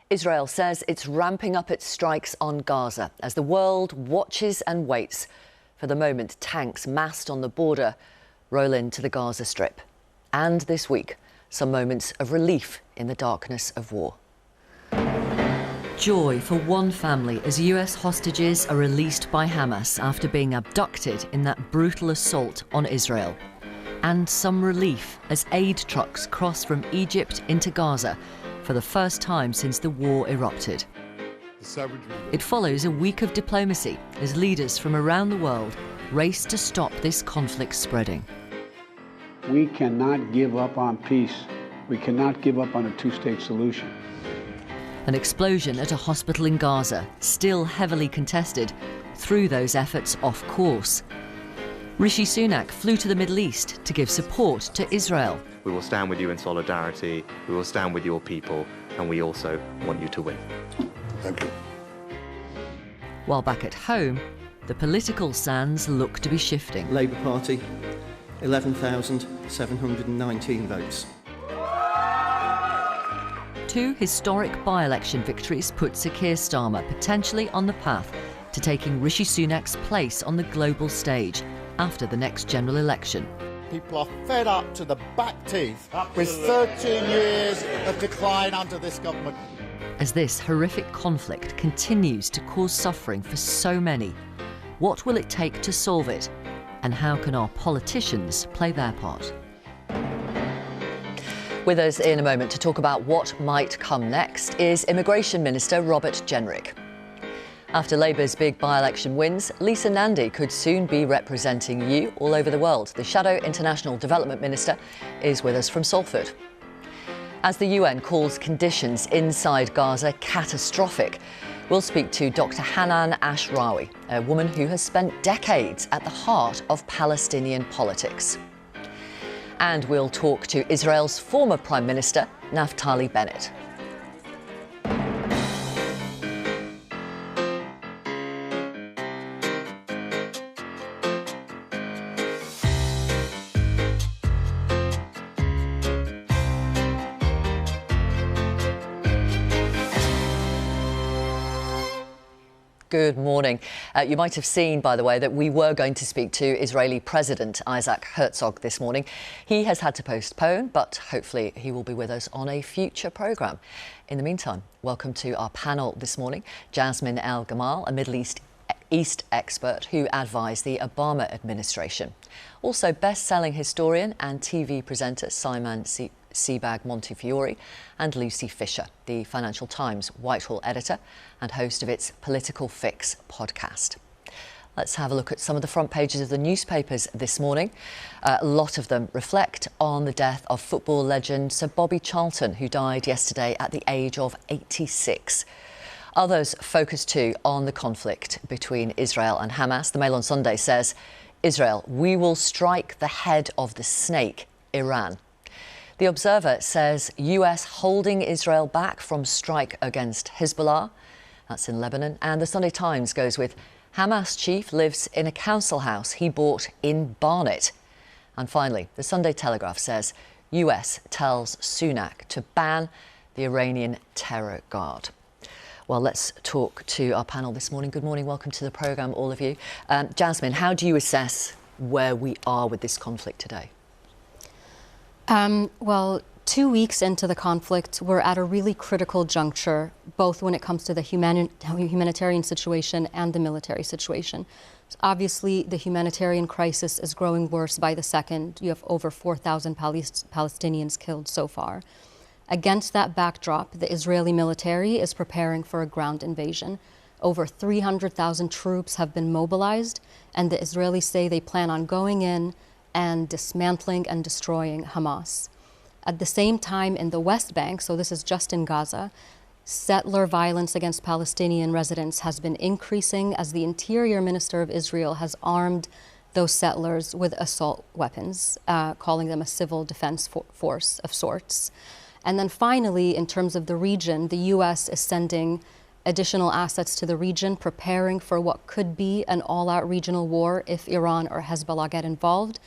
Israel says it's ramping up its strikes on Gaza as the world watches and waits for the moment tanks massed on the border roll into the Gaza Strip. And this week, some moments of relief in the darkness of war. Joy for one family as US hostages are released by Hamas after being abducted in that brutal assault on Israel. And some relief as aid trucks cross from Egypt into Gaza for the first time since the war erupted. It follows a week of diplomacy as leaders from around the world race to stop this conflict spreading. We cannot give up on peace. We cannot give up on a two-state solution. An explosion at a hospital in Gaza, still heavily contested, threw those efforts off course. Rishi Sunak flew to the Middle East to give support to Israel. We will stand with you in solidarity, we will stand with your people, and we also want you to win. Thank you. While back at home, the political sands look to be shifting. Labour Party, 11,719 votes. Two historic by-election victories put Sir Keir Starmer potentially on the path to taking Rishi Sunak's place on the global stage after the next general election. People are fed up to the back teeth with 13 years of decline under this government. As this horrific conflict continues to cause suffering for so many, what will it take to solve it? And how can our politicians play their part? With us in a moment to talk about what might come next is Immigration Minister Robert Jenrick. After Labour's big by-election wins, Lisa Nandy could soon be representing you all over the world. The Shadow International Development Minister is with us from Salford. As the UN calls conditions inside Gaza catastrophic, we'll speak to Dr. Hanan Ashrawi, a woman who has spent decades at the heart of Palestinian politics. And we'll talk to Israel's former Prime Minister, Naftali Bennett. Good morning. You might have seen, by the way, that we were going to speak to Israeli President Isaac Herzog this morning. He has had to postpone, but hopefully he will be with us on a future programme. In the meantime, welcome to our panel this morning. Jasmine El-Gamal, a Middle East expert who advised the Obama administration. Also, best-selling historian and TV presenter Simon Sebag Montefiore and Lucy Fisher, the Financial Times Whitehall editor and host of its Political Fix podcast. Let's have a look at some of the front pages of the newspapers this morning. A lot of them reflect on the death of football legend Sir Bobby Charlton, who died yesterday at the age of 86. Others focus too on the conflict between Israel and Hamas. The Mail on Sunday says, Israel, we will strike the head of the snake, Iran. The Observer says US holding Israel back from strike against Hezbollah. That's in Lebanon. And the Sunday Times goes with Hamas chief lives in a council house he bought in Barnet. And finally, the Sunday Telegraph says US tells Sunak to ban the Iranian terror guard. Well, let's talk to our panel this morning. Good morning. Welcome to the programme, all of you. Jasmine, how do you assess where we are with this conflict today? Well, 2 weeks into the conflict, we're at a really critical juncture, both when it comes to the humanitarian situation and the military situation. So obviously, the humanitarian crisis is growing worse by the second. You have over 4,000 Palestinians killed so far. Against that backdrop, the Israeli military is preparing for a ground invasion. Over 300,000 troops have been mobilized, and the Israelis say they plan on going in and dismantling and destroying Hamas. At the same time, in the West Bank, so this is just in Gaza, settler violence against Palestinian residents has been increasing as the Interior Minister of Israel has armed those settlers with assault weapons, calling them a civil defense force of sorts. And then finally, in terms of the region, the US is sending additional assets to the region, preparing for what could be an all-out regional war if Iran or Hezbollah get involved.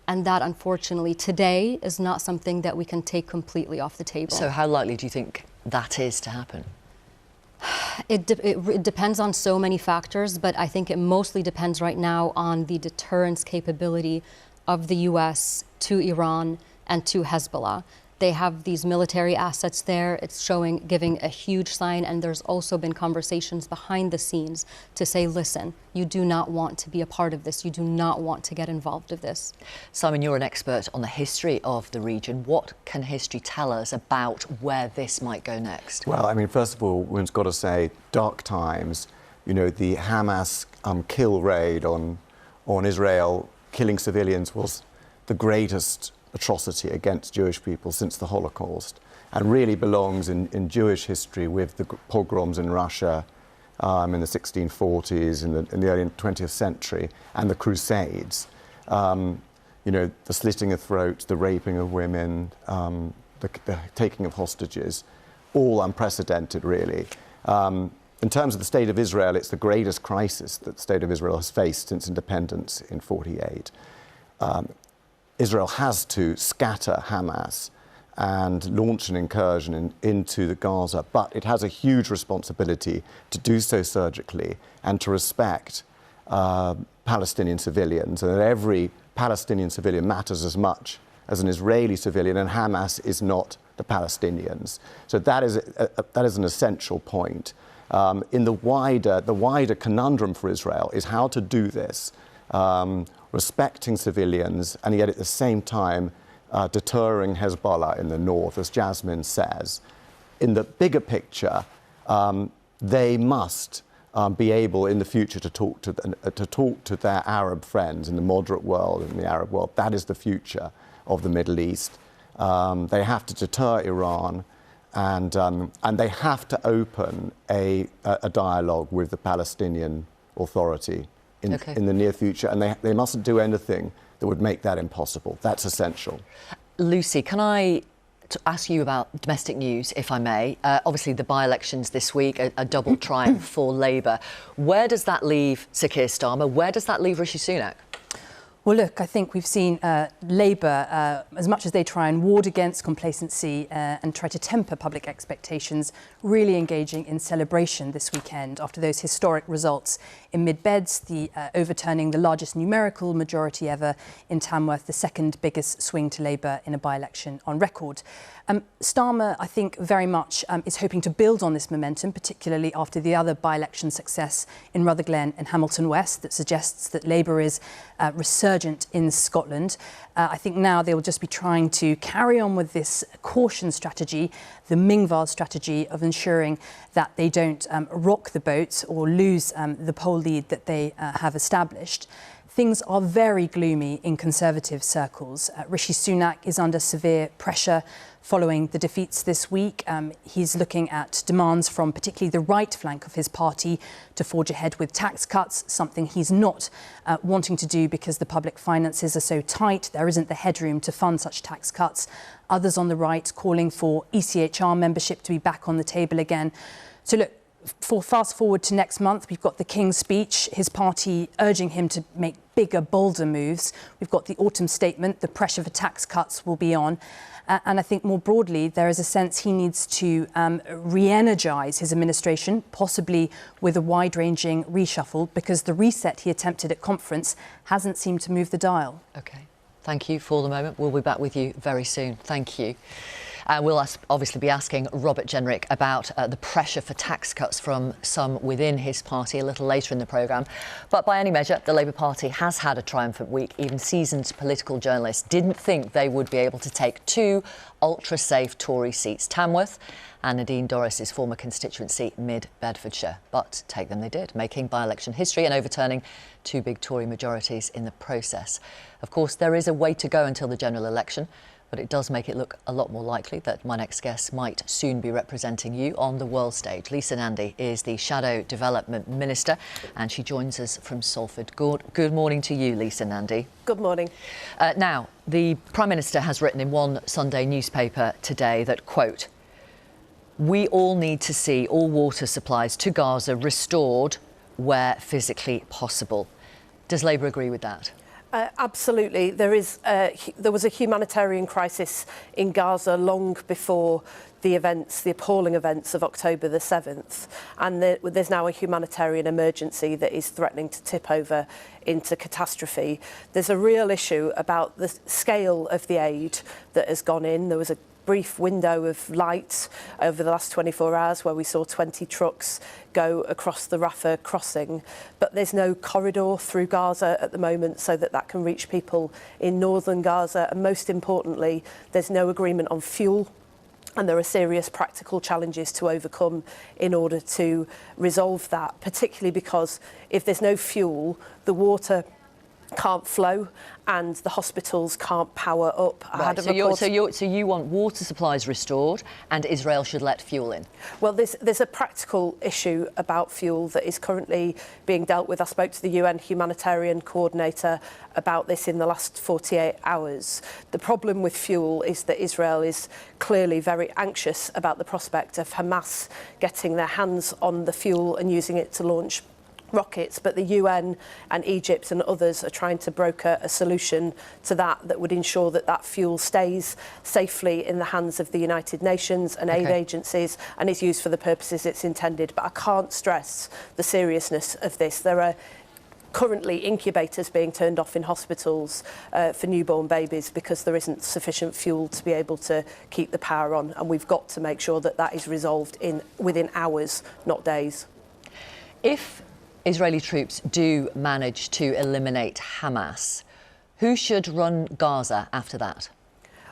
And that, unfortunately, today is not something that we can take completely off the table. So how likely do you think that is to happen? It depends on so many factors, but I think it mostly depends right now on the deterrence capability of the U.S. to Iran and to Hezbollah. They have these military assets there. It's giving a huge sign, and there's also been conversations behind the scenes to say, listen, you do not want to be a part of this. You do not want to get involved with this. Simon, you're an expert on the history of the region. What can history tell us about where this might go next? Well, I mean, first of all, one's got to say, dark times. You know, the Hamas kill raid on Israel, killing civilians, was the greatest atrocity against Jewish people since the Holocaust, and really belongs in Jewish history with the pogroms in Russia in the 1640s, in the early 20th century, and the Crusades. You know, the slitting of throats, the raping of women, the taking of hostages, all unprecedented, really. In terms of the state of Israel, it's the greatest crisis that the state of Israel has faced since independence in 1948. Israel has to scatter Hamas and launch an incursion into the Gaza, but it has a huge responsibility to do so surgically and to respect Palestinian civilians, and that every Palestinian civilian matters as much as an Israeli civilian, and Hamas is not the Palestinians. So that is an essential point. In the wider conundrum for Israel is how to do this, respecting civilians, and yet at the same time deterring Hezbollah in the north, as Jasmine says. In the bigger picture, they must be able in the future to talk to their Arab friends in the moderate world, in the Arab world. That is the future of the Middle East. They have to deter Iran, and they have to open a dialogue with the Palestinian Authority in the near future, and they mustn't do anything that would make that impossible. That's essential. Lucy, can I ask you about domestic news, if I may? Obviously, the by-elections this week, a double triumph for Labour. Where does that leave Sir Keir Starmer? Where does that leave Rishi Sunak? Well, look, I think we've seen Labour, as much as they try and ward against complacency and try to temper public expectations, really engaging in celebration this weekend after those historic results in Mid-Beds, the overturning the largest numerical majority ever in Tamworth, the second biggest swing to Labour in a by-election on record. Starmer, I think, very much is hoping to build on this momentum, particularly after the other by-election success in Rutherglen and Hamilton West that suggests that Labour is resurgent in Scotland. I think now they will just be trying to carry on with this caution strategy, the Mingvad strategy of ensuring that they don't rock the boat or lose the poll lead that they have established. Things are very gloomy in Conservative circles. Rishi Sunak is under severe pressure following the defeats this week. He's looking at demands from particularly the right flank of his party to forge ahead with tax cuts, something he's not wanting to do because the public finances are so tight. There isn't the headroom to fund such tax cuts. Others on the right calling for ECHR membership to be back on the table again. So look, for fast forward to next month, we've got the King's speech, his party urging him to make bigger, bolder moves. We've got the autumn statement, the pressure for tax cuts will be on. And I think more broadly, there is a sense he needs to re-energise his administration, possibly with a wide-ranging reshuffle, because the reset he attempted at conference hasn't seemed to move the dial. OK. Thank you for the moment. We'll be back with you very soon. Thank you. We'll obviously be asking Robert Jenrick about the pressure for tax cuts from some within his party a little later in the programme. But by any measure, the Labour Party has had a triumphant week. Even seasoned political journalists didn't think they would be able to take two ultra-safe Tory seats, Tamworth and Nadine Dorris's former constituency, Mid-Bedfordshire. But take them they did, making by-election history and overturning two big Tory majorities in the process. Of course, there is a way to go until the general election, but it does make it look a lot more likely that my next guest might soon be representing you on the world stage. Lisa Nandy is the Shadow Development Minister, and she joins us from Salford. Good morning to you, Lisa Nandy. Good morning. Now, the Prime Minister has written in one Sunday newspaper today that, quote, "We all need to see all water supplies to Gaza restored where physically possible." Does Labour agree with that? Absolutely. There was a humanitarian crisis in Gaza long before the appalling events of October the 7th. And there's now a humanitarian emergency that is threatening to tip over into catastrophe. There's a real issue about the scale of the aid that has gone in. There was a brief window of light over the last 24 hours where we saw 20 trucks go across the Rafah crossing, but there's no corridor through Gaza at the moment so that can reach people in northern Gaza, and most importantly, there's no agreement on fuel. And there are serious practical challenges to overcome in order to resolve that, particularly because if there's no fuel, the water can't flow and the hospitals can't power up. Right. So you want water supplies restored and Israel should let fuel in? Well, there's a practical issue about fuel that is currently being dealt with. I spoke to the UN humanitarian coordinator about this in the last 48 hours. The problem with fuel is that Israel is clearly very anxious about the prospect of Hamas getting their hands on the fuel and using it to launch rockets, but the UN and Egypt and others are trying to broker a solution to that would ensure that fuel stays safely in the hands of the United Nations and aid agencies and is used for the purposes it's intended. But I can't stress the seriousness of this. There are currently incubators being turned off in hospitals for newborn babies because there isn't sufficient fuel to be able to keep the power on, and we've got to make sure that is resolved within hours, not days. If Israeli troops do manage to eliminate Hamas, who should run Gaza after that?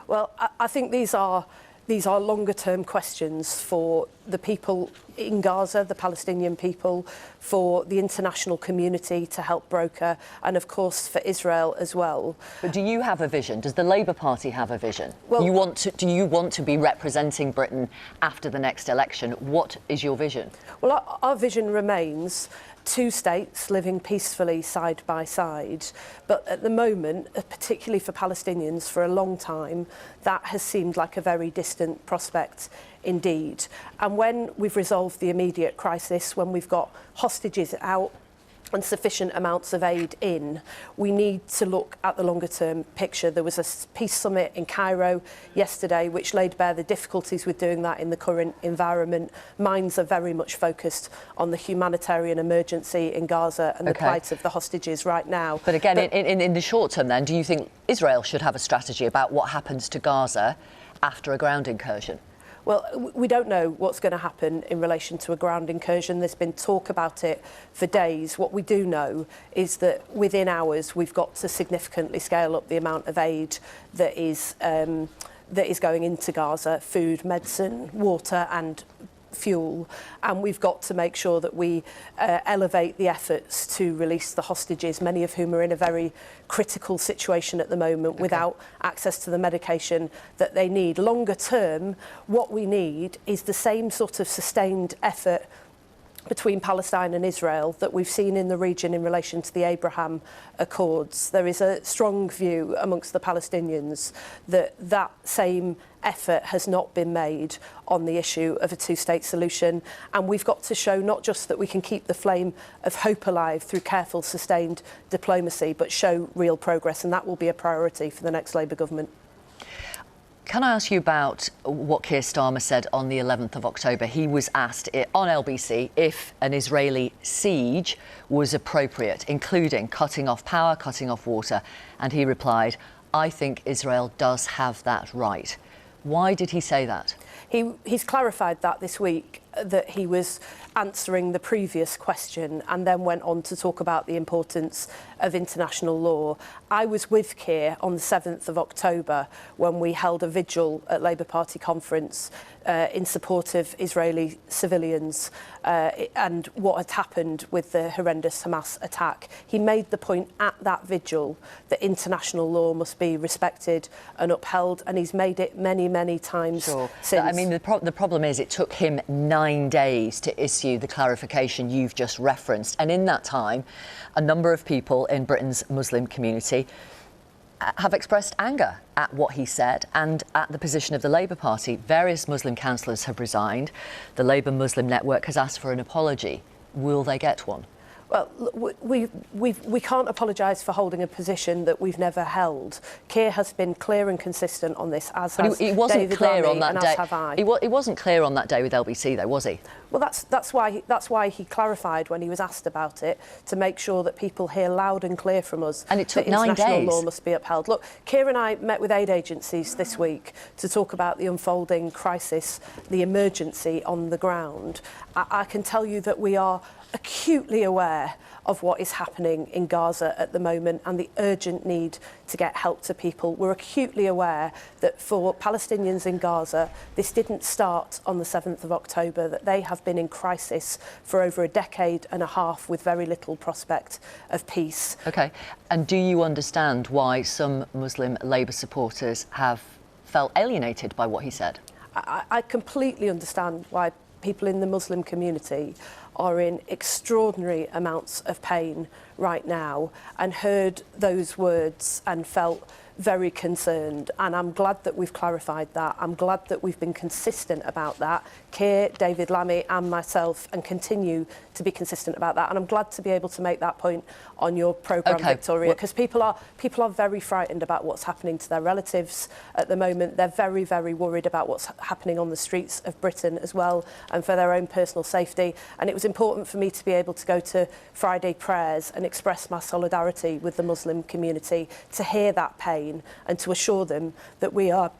Well, I think these are longer-term questions for the people in Gaza, the Palestinian people, for the international community to help broker, and of course for Israel as well. But do you have a vision? Does the Labour Party have a vision? Well, do you want to be representing Britain after the next election? What is your vision? Well, our vision remains two states living peacefully side by side. But at the moment, particularly for Palestinians, for a long time, that has seemed like a very distant prospect indeed. And when we've resolved the immediate crisis, when we've got hostages out and sufficient amounts of aid in, we need to look at the longer term picture. There was a peace summit in Cairo yesterday which laid bare the difficulties with doing that in the current environment. Minds are very much focused on the humanitarian emergency in Gaza and the plight of the hostages right now. But again, in the short term then, do you think Israel should have a strategy about what happens to Gaza after a ground incursion? Well, we don't know what's going to happen in relation to a ground incursion. There's been talk about it for days. What we do know is that within hours we've got to significantly scale up the amount of aid that is going into Gaza: food, medicine, water and fuel. And we've got to make sure that we elevate the efforts to release the hostages, many of whom are in a very critical situation at the moment without access to the medication that they need. Longer term, what we need is the same sort of sustained effort between Palestine and Israel that we've seen in the region in relation to the Abraham Accords. There is a strong view amongst the Palestinians that same effort has not been made on the issue of a two-state solution, and we've got to show not just that we can keep the flame of hope alive through careful, sustained diplomacy, but show real progress, and that will be a priority for the next Labour government. Can I ask you about what Keir Starmer said on the 11th of October? He was asked on LBC if an Israeli siege was appropriate, including cutting off power, cutting off water, and he replied, "I think Israel does have that right." Why did he say that? He's clarified that this week, that he was answering the previous question and then went on to talk about the importance of international law. I was with Keir on the 7th of October when we held a vigil at Labour Party conference in support of Israeli civilians and what had happened with the horrendous Hamas attack. He made the point at that vigil that international law must be respected and upheld, and he's made it many, many times since. I mean, the problem is it took him 9 days to issue the clarification you've just referenced. And in that time, a number of people in Britain's Muslim community have expressed anger at what he said and at the position of the Labour Party. Various Muslim councillors have resigned. The Labour Muslim Network has asked for an apology. Will they get one? Well, look, we can't apologise for holding a position that we've never held. Keir has been clear and consistent on this, as has he wasn't David clear Lammy, on that and day. as have I. He wasn't clear on that day with LBC, though, was he? Well, that's why he clarified when he was asked about it, to make sure that people hear loud and clear from us. And it took that 9 international days. law must be upheld. Look, Keir and I met with aid agencies this week to talk about the unfolding crisis, the emergency on the ground. I can tell you that we are acutely aware of what is happening in Gaza at the moment and the urgent need to get help to people. We're acutely aware that for Palestinians in Gaza, this didn't start on the 7th of October, that they have been in crisis for over a decade and a half with very little prospect of peace. OK. And do you understand why some Muslim Labour supporters have felt alienated by what he said? I completely understand why people in the Muslim community are in extraordinary amounts of pain right now, and heard those words and felt very concerned. And I'm glad that we've clarified that. I'm glad that we've been consistent about that. Keir, David Lammy and myself, and continue to be consistent about that. And I'm glad to be able to make that point on your programme, Victoria, because people are very frightened about what's happening to their relatives at the moment. They're very, very worried about what's happening on the streets of Britain as well, and for their own personal safety. And it was important for me to be able to go to Friday prayers and express my solidarity with the Muslim community, to hear that pain and to assure them that we are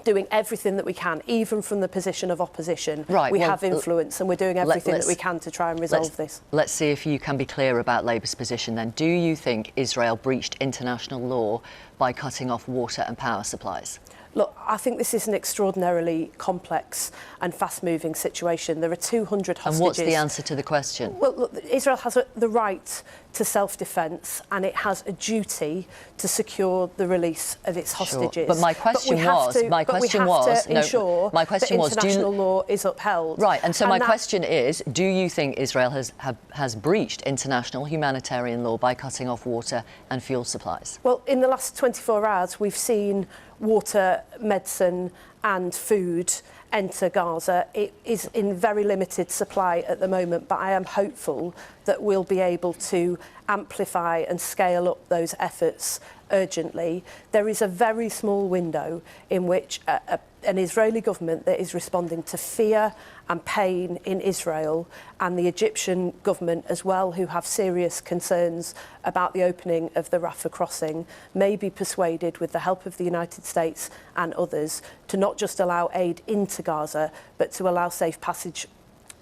doing everything that we can, even from the position of opposition. Right, we have influence, and we're doing everything that we can to try and resolve this. Let's see if you can be clear about Labour's position then. Do you think Israel breached international law by cutting off water and power supplies? Look, I think this is an extraordinarily complex and fast-moving situation. There are 200 hostages. And what's the answer to the question? Well, look, Israel has the right to self-defence, and it has a duty to secure the release of its hostages. Sure. But my question was, ensure that international law is upheld. Right, and so my question is, do you think Israel has breached international humanitarian law by cutting off water and fuel supplies? Well, in the last 24 hours, we've seen water, medicine and food enter Gaza. It is in very limited supply at the moment, but I am hopeful that we'll be able to amplify and scale up those efforts urgently. There is a very small window in which an Israeli government that is responding to fear and pain in Israel, and the Egyptian government as well, who have serious concerns about the opening of the Rafah crossing, may be persuaded, with the help of the United States and others, to not just allow aid into Gaza, but to allow safe passage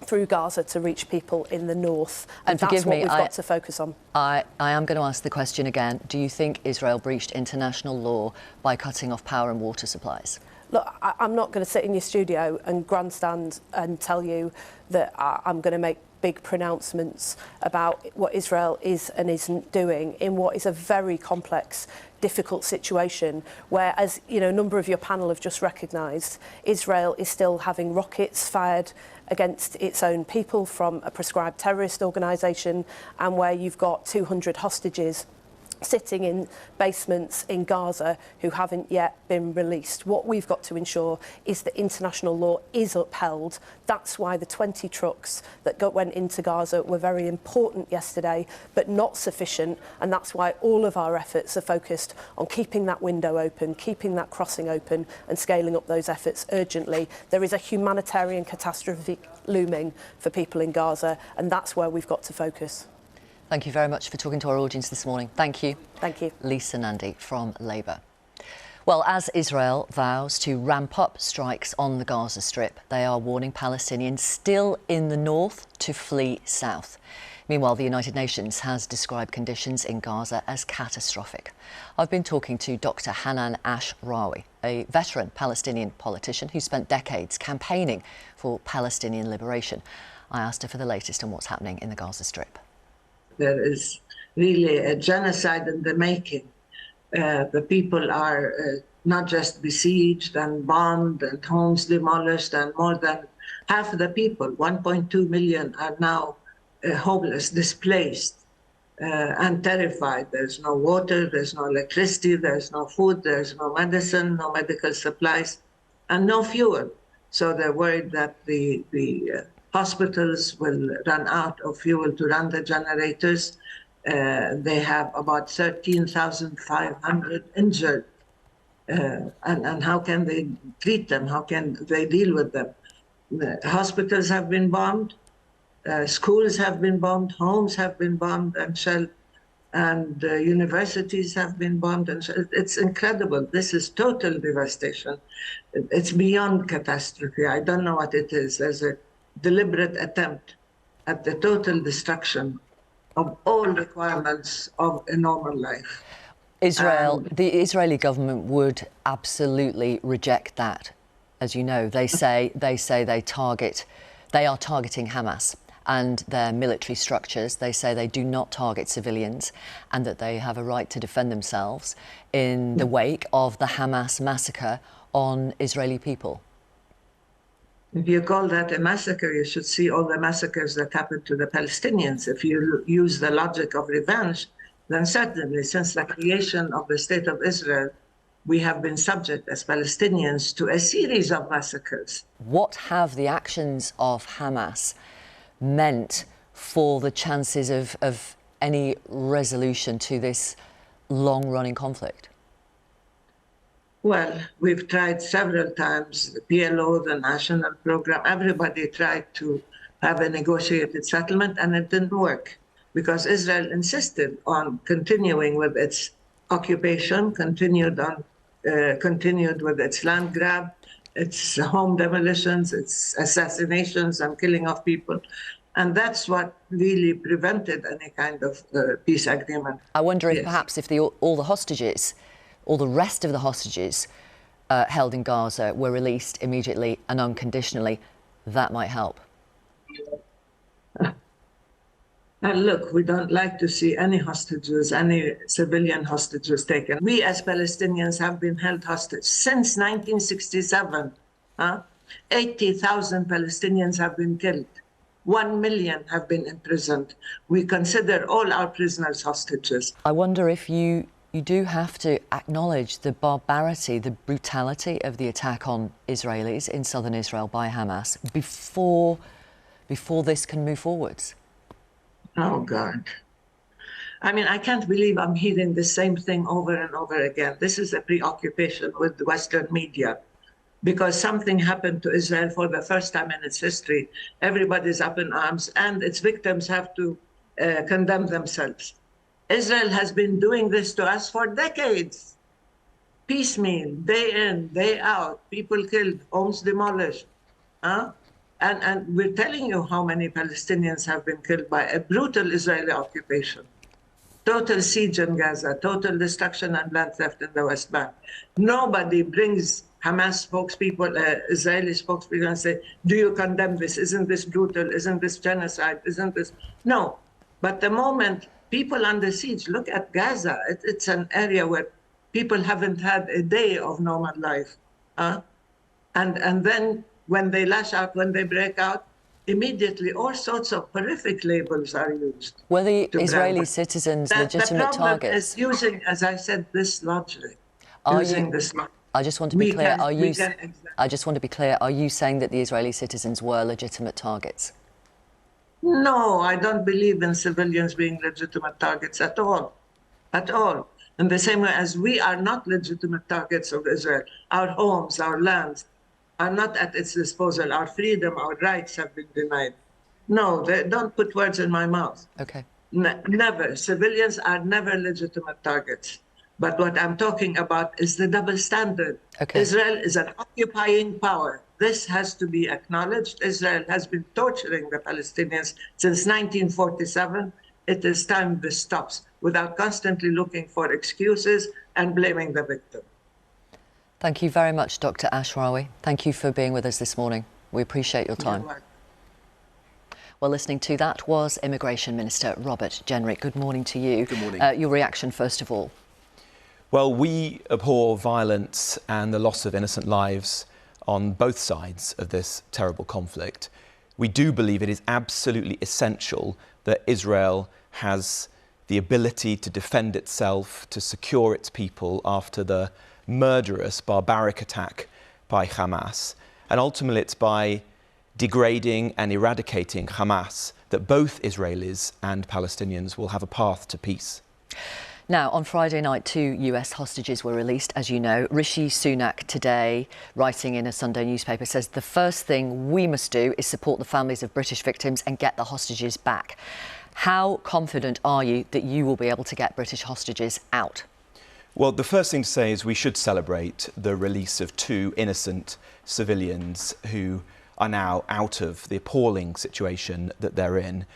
through Gaza to reach people in the north. And that's what we've got to focus on. I am going to ask the question again. Do you think Israel breached international law by cutting off power and water supplies? Look, I'm not going to sit in your studio and grandstand and tell you that I'm going to make big pronouncements about what Israel is and isn't doing in what is a very complex, difficult situation where, as you know, a number of your panel have just recognised, Israel is still having rockets fired against its own people from a proscribed terrorist organisation, and where you've got 200 hostages sitting in basements in Gaza who haven't yet been released. What we've got to ensure is that international law is upheld. That's why the 20 trucks that went into Gaza were very important yesterday, but not sufficient. And that's why all of our efforts are focused on keeping that window open, keeping that crossing open, and scaling up those efforts urgently. There is a humanitarian catastrophe looming for people in Gaza, and that's where we've got to focus. Thank you very much for talking to our audience this morning. Thank you. Thank you. Lisa Nandy from Labour. Well, as Israel vows to ramp up strikes on the Gaza Strip, they are warning Palestinians still in the north to flee south. Meanwhile, the United Nations has described conditions in Gaza as catastrophic. I've been talking to Dr. Hanan Ashrawi, a veteran Palestinian politician who spent decades campaigning for Palestinian liberation. I asked her for the latest on what's happening in the Gaza Strip. There is really a genocide in the making. The people are not just besieged and bombed and homes demolished, and more than half of the people, 1.2 million, are now homeless, displaced and terrified. There's no water, there's no electricity, there's no food, there's no medicine, no medical supplies, and no fuel. So they're worried that the Hospitals will run out of fuel to run the generators. They have about 13,500 injured. And how can they treat them? How can they deal with them? Hospitals have been bombed, schools have been bombed, homes have been bombed and shelled, and universities have been bombed and shelled. It's incredible. This is total devastation. It's beyond catastrophe. I don't know what it is. There's a deliberate attempt at the total destruction of all requirements of a normal life. The Israeli government would absolutely reject that. As you know, they are targeting Hamas and their military structures. They say they do not target civilians and that they have a right to defend themselves in the wake of the Hamas massacre on Israeli people. If you call that a massacre, you should see all the massacres that happened to the Palestinians. If you use the logic of revenge, then certainly since the creation of the State of Israel, we have been subject as Palestinians to a series of massacres. What have the actions of Hamas meant for the chances of any resolution to this long-running conflict? Well, we've tried several times, the PLO, the national program, everybody tried to have a negotiated settlement, and it didn't work because Israel insisted on continuing with its occupation, continued with its land grab, its home demolitions, its assassinations and killing of people. And that's what really prevented any kind of peace agreement. I wonder if perhaps if all the hostages, all the rest of the hostages held in Gaza were released immediately and unconditionally, that might help. And look, we don't like to see any hostages, any civilian hostages taken. We as Palestinians have been held hostage since 1967. 80,000 Palestinians have been killed. 1 million have been imprisoned. We consider all our prisoners hostages. I wonder if you do have to acknowledge the barbarity, the brutality of the attack on Israelis in southern Israel by Hamas before this can move forwards. Oh, God. I mean, I can't believe I'm hearing the same thing over and over again. This is a preoccupation with the Western media because something happened to Israel for the first time in its history. Everybody's up in arms and its victims have to condemn themselves. Israel has been doing this to us for decades. Piecemeal, day in, day out, people killed, homes demolished. And we're telling you how many Palestinians have been killed by a brutal Israeli occupation. Total siege in Gaza, total destruction and land theft in the West Bank. Nobody brings Hamas spokespeople, Israeli spokespeople and say, do you condemn this? Isn't this brutal? Isn't this genocide? Isn't this? No. But the moment people under siege, look at Gaza. It's an area where people haven't had a day of normal life. And then when they lash out, when they break out, immediately all sorts of horrific labels are used. Were the Israeli citizens legitimate targets? The problem is using, as I said, this logic. I just want to be clear. I just want to be clear. Are you saying that the Israeli citizens were legitimate targets? No, I don't believe in civilians being legitimate targets at all. At all. In the same way as we are not legitimate targets of Israel. Our homes, our lands are not at its disposal. Our freedom, our rights have been denied. No, don't put words in my mouth. Okay. Never. Civilians are never legitimate targets. But what I'm talking about is the double standard. Okay. Israel is an occupying power. This has to be acknowledged. Israel has been torturing the Palestinians since 1947. It is time this stops without constantly looking for excuses and blaming the victim. Thank you very much, Dr. Ashrawi. Thank you for being with us this morning. We appreciate your time. Well, listening to that was Immigration Minister Robert Jenrick. Good morning to you. Good morning. Your reaction, first of all. Well, we abhor violence and the loss of innocent lives on both sides of this terrible conflict. We do believe it is absolutely essential that Israel has the ability to defend itself, to secure its people after the murderous, barbaric attack by Hamas. And ultimately, it's by degrading and eradicating Hamas, that both Israelis and Palestinians will have a path to peace. Now, on Friday night, 2 US hostages were released, as you know. Rishi Sunak today, writing in a Sunday newspaper, says the first thing we must do is support the families of British victims and get the hostages back. How confident are you that you will be able to get British hostages out? Well, the first thing to say is we should celebrate the release of 2 innocent civilians who are now out of the appalling situation that they're in.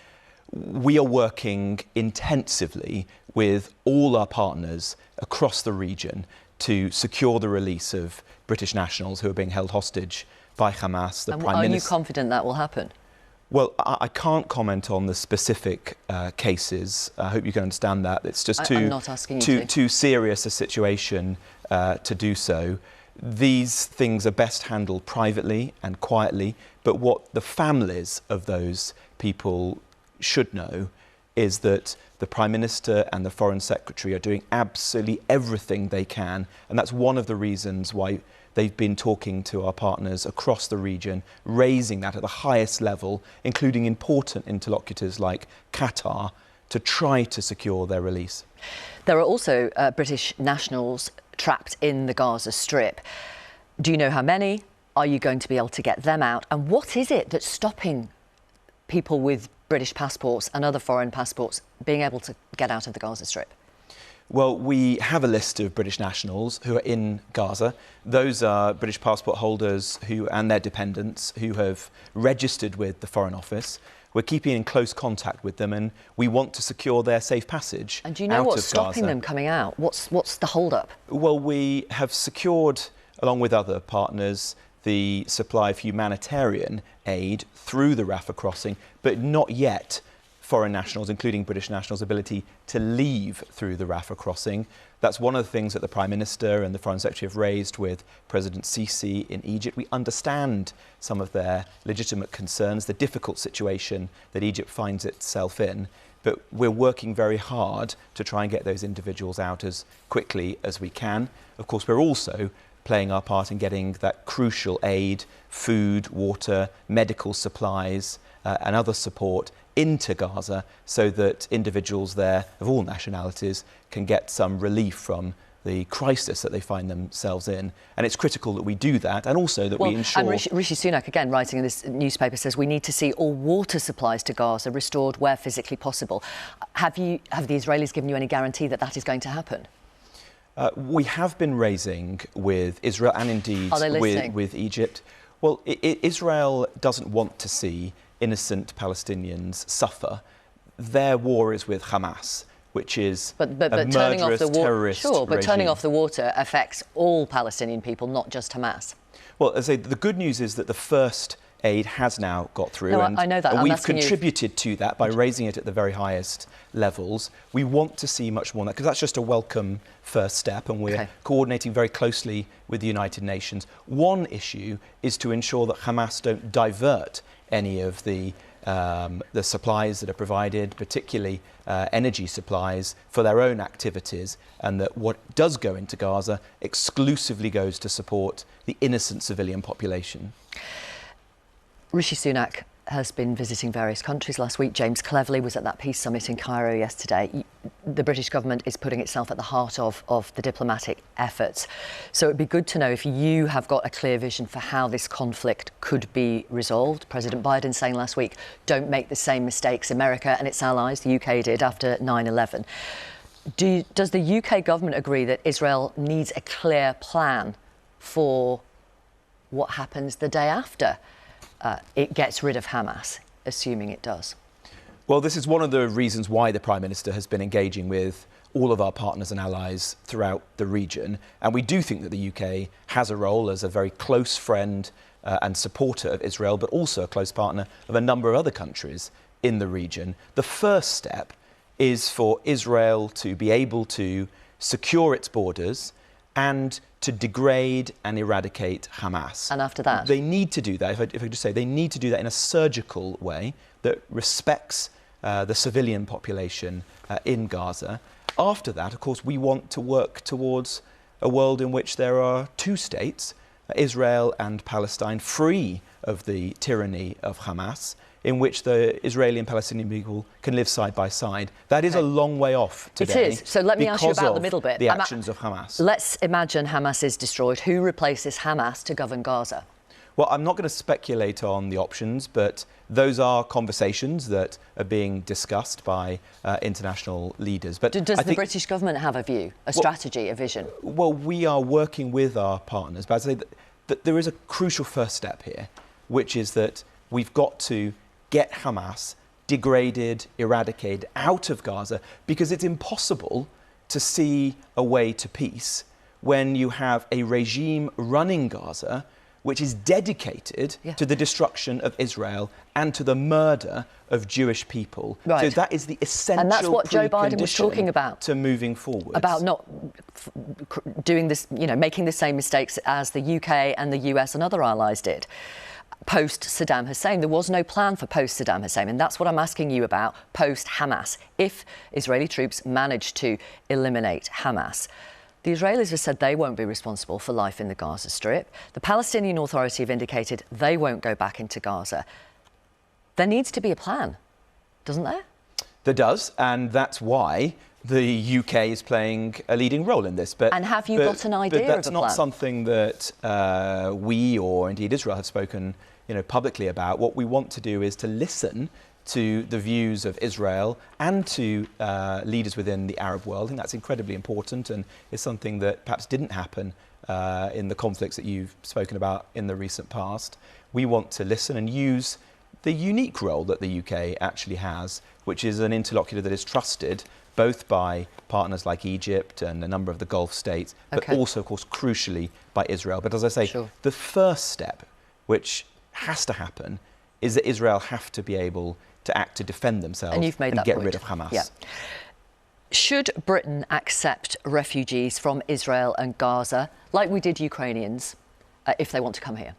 We are working intensively with all our partners across the region to secure the release of British nationals who are being held hostage by Hamas. Are you confident that will happen? Well, I can't comment on the specific cases. I hope you can understand that. It's just too serious a situation to do so. These things are best handled privately and quietly, but what the families of those people should know is that the Prime Minister and the Foreign Secretary are doing absolutely everything they can, and that's one of the reasons why they've been talking to our partners across the region, raising that at the highest level, including important interlocutors like Qatar, to try to secure their release. There are also British nationals trapped in the Gaza Strip. Do you know how many? Are you going to be able to get them out? And what is it that's stopping people with British passports and other foreign passports being able to get out of the Gaza Strip? Well, we have a list of British nationals who are in Gaza. Those are British passport holders and their dependents who have registered with the Foreign Office. We're keeping in close contact with them, and we want to secure their safe passage out of Gaza. And do you know what's stopping them coming out? What's the hold-up? Well, we have secured, along with other partners, the supply of humanitarian aid through the Rafah crossing, but not yet foreign nationals, including British nationals' ability to leave through the Rafah crossing. That's one of the things that the Prime Minister and the Foreign Secretary have raised with President Sisi in Egypt. We understand some of their legitimate concerns, the difficult situation that Egypt finds itself in, but we're working very hard to try and get those individuals out as quickly as we can. Of course, we're also playing our part in getting that crucial aid, food, water, medical supplies and other support into Gaza so that individuals there of all nationalities can get some relief from the crisis that they find themselves in. And it's critical that we do that, and also that we ensure... And Rishi Sunak, again, writing in this newspaper, says we need to see all water supplies to Gaza restored where physically possible. Have the Israelis given you any guarantee that that is going to happen? We have been raising with Israel and indeed with Egypt. Well, Israel doesn't want to see innocent Palestinians suffer. Their war is with Hamas, which is a murderous terrorist regime. But turning off the water affects all Palestinian people, not just Hamas. Well, as I say, the good news is that the first aid has now got through. No, I know that. And we've contributed to that by raising it at the very highest levels. We want to see much more than that, because that's just a welcome first step, and we're coordinating very closely with the United Nations. One issue is to ensure that Hamas don't divert any of the supplies that are provided, particularly energy supplies, for their own activities, and that what does go into Gaza exclusively goes to support the innocent civilian population. Rishi Sunak has been visiting various countries last week. James Cleverly was at that peace summit in Cairo yesterday. The British government is putting itself at the heart of the diplomatic efforts. So it'd be good to know if you have got a clear vision for how this conflict could be resolved. President Biden saying last week, don't make the same mistakes America and its allies, the UK, did after 9/11. Does the UK government agree that Israel needs a clear plan for what happens the day after it gets rid of Hamas, assuming it does? Well, this is one of the reasons why the Prime Minister has been engaging with all of our partners and allies throughout the region. And we do think that the UK has a role as a very close friend and supporter of Israel, but also a close partner of a number of other countries in the region. The first step is for Israel to be able to secure its borders and to degrade and eradicate Hamas. And after that? They need to do that, if I could just say, they need to do that in a surgical way that respects the civilian population in Gaza. After that, of course, we want to work towards a world in which there are two states, Israel and Palestine, free of the tyranny of Hamas, in which the Israeli and Palestinian people can live side by side. That is a long way off today. It is. So let me ask you about the middle bit. The actions of Hamas. Let's imagine Hamas is destroyed. Who replaces Hamas to govern Gaza? Well, I'm not going to speculate on the options, but those are conversations that are being discussed by international leaders. But Does the British government have a view, a strategy, a vision? Well, we are working with our partners, but I'd say that there is a crucial first step here, which is that we've got to get Hamas degraded, eradicated out of Gaza, because it's impossible to see a way to peace when you have a regime running Gaza which is dedicated to the destruction of Israel and to the murder of Jewish people. Right. So that is the essential and that's what Joe Biden was talking about. To moving forward. About not doing this, making the same mistakes as the UK and the US and other allies did. Post-Saddam Hussein. There was no plan for post-Saddam Hussein, and that's what I'm asking you about post-Hamas. If Israeli troops manage to eliminate Hamas, the Israelis have said they won't be responsible for life in the Gaza Strip. The Palestinian Authority have indicated they won't go back into Gaza. There needs to be a plan, doesn't there? There does, and that's why the UK is playing a leading role in this. And have you got an idea of a plan? But that's not something that we or indeed Israel have spoken publicly about. What we want to do is to listen to the views of Israel and to leaders within the Arab world. I think that's incredibly important and is something that perhaps didn't happen in the conflicts that you've spoken about in the recent past. We want to listen and use the unique role that the UK actually has, which is an interlocutor that is trusted both by partners like Egypt and a number of the Gulf states, but also, of course, crucially by Israel. But as I say, the first step, which has to happen, is that Israel have to be able to act to defend themselves and get rid of Hamas. Yeah. Should Britain accept refugees from Israel and Gaza, like we did Ukrainians, if they want to come here?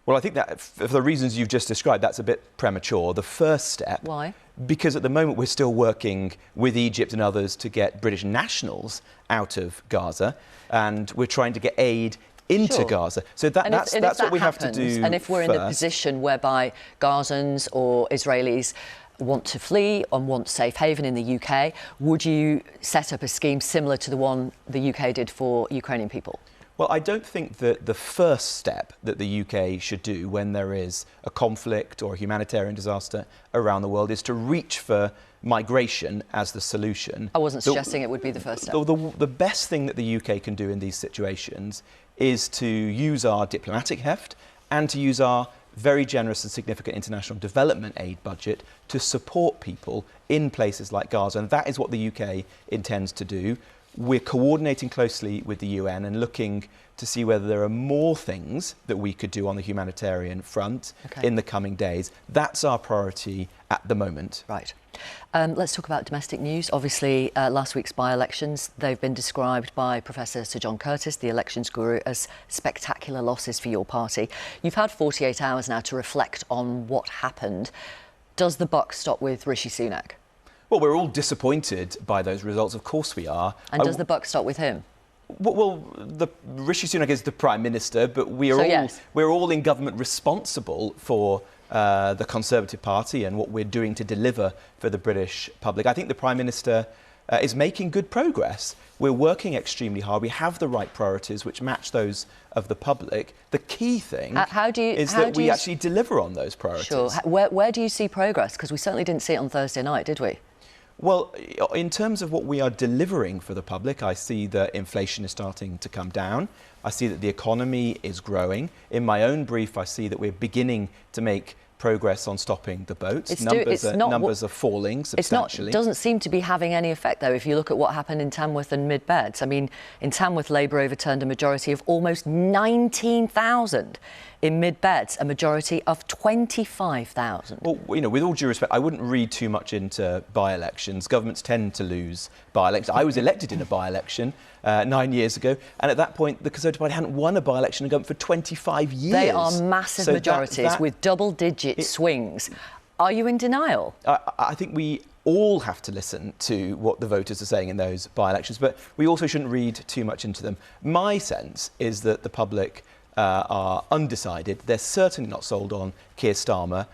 Well, I think that for the reasons you've just described, that's a bit premature. The first step... Why? Because at the moment we're still working with Egypt and others to get British nationals out of Gaza, and we're trying to get aid into Gaza. So that's what we have to do. And if we're in the position whereby Gazans or Israelis want to flee and want safe haven in the UK, would you set up a scheme similar to the one the UK did for Ukrainian people? Well, I don't think that the first step that the UK should do when there is a conflict or a humanitarian disaster around the world is to reach for migration as the solution. I wasn't suggesting it would be the first step. The best thing that the UK can do in these situations is to use our diplomatic heft and to use our very generous and significant international development aid budget to support people in places like Gaza. And that is what the UK intends to do. We're coordinating closely with the UN and looking to see whether there are more things that we could do on the humanitarian front in the coming days. That's our priority at the moment. Right. Let's talk about domestic news. Obviously, last week's by-elections, they've been described by Professor Sir John Curtis, the elections guru, as spectacular losses for your party. You've had 48 hours now to reflect on what happened. Does the buck stop with Rishi Sunak? Well, we're all disappointed by those results. Of course we are. And does the buck stop with him? Well, Rishi Sunak is the Prime Minister, but we're all in government responsible for the Conservative Party and what we're doing to deliver for the British public. I think the Prime Minister is making good progress. We're working extremely hard. We have the right priorities which match those of the public. The key thing is that we actually deliver on those priorities. Sure. Where do you see progress? Because we certainly didn't see it on Thursday night, did we? Well, in terms of what we are delivering for the public, I see that inflation is starting to come down. I see that the economy is growing. In my own brief, I see that we're beginning to make progress on stopping the boats. Numbers are falling substantially. It doesn't seem to be having any effect, though, if you look at what happened in Tamworth and Mid-Beds. I mean, in Tamworth, Labour overturned a majority of almost 19,000. In Mid-Beds, a majority of 25,000. Well, with all due respect, I wouldn't read too much into by-elections. Governments tend to lose by-elections. I was elected in a by-election 9 years ago, and at that point, the Conservative Party hadn't won a by-election in government for 25 years. They are massive majorities with double-digit swings. Are you in denial? I think we all have to listen to what the voters are saying in those by-elections, but we also shouldn't read too much into them. My sense is that the public are undecided. They're certainly not sold on Keir Starmer.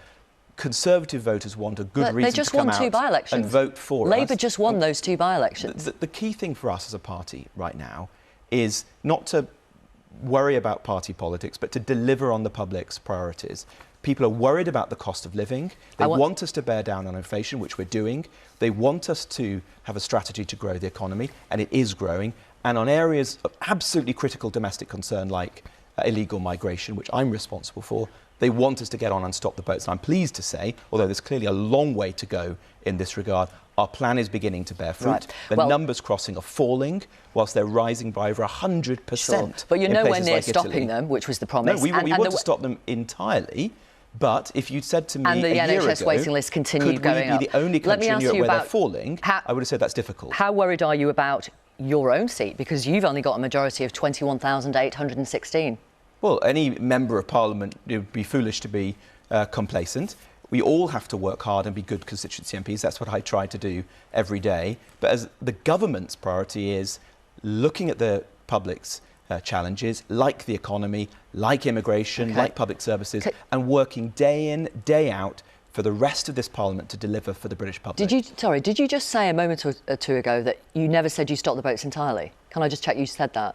Conservative voters want a good reason to come out and vote for us. Labour just won those 2 by-elections. The key thing for us as a party right now is not to worry about party politics, but to deliver on the public's priorities. People are worried about the cost of living. They want us to bear down on inflation, which we're doing. They want us to have a strategy to grow the economy, and it is growing. And on areas of absolutely critical domestic concern like illegal migration, which I'm responsible for, they want us to get on and stop the boats. And I'm pleased to say, although there's clearly a long way to go in this regard, our plan is beginning to bear fruit. Right. The numbers crossing are falling, whilst they're rising by over 100%. Sure. But you're nowhere near stopping them, which was the promise. No, we want to stop them entirely. But if you'd said to me and the a year NHS ago, waiting list continued could we going be up. the only country in Europe where they're falling, I would have said that's difficult. How worried are you about your own seat? Because you've only got a majority of 21,816. Well, any member of parliament would be foolish to be complacent. We all have to work hard and be good constituency MPs. That's what I try to do every day. But as the government's priority is looking at the public's challenges, like the economy, like immigration, like public services, and working day in, day out for the rest of this parliament to deliver for the British public. Did you just say a moment or 2 ago that you never said you stopped the boats entirely? Can I just check you said that?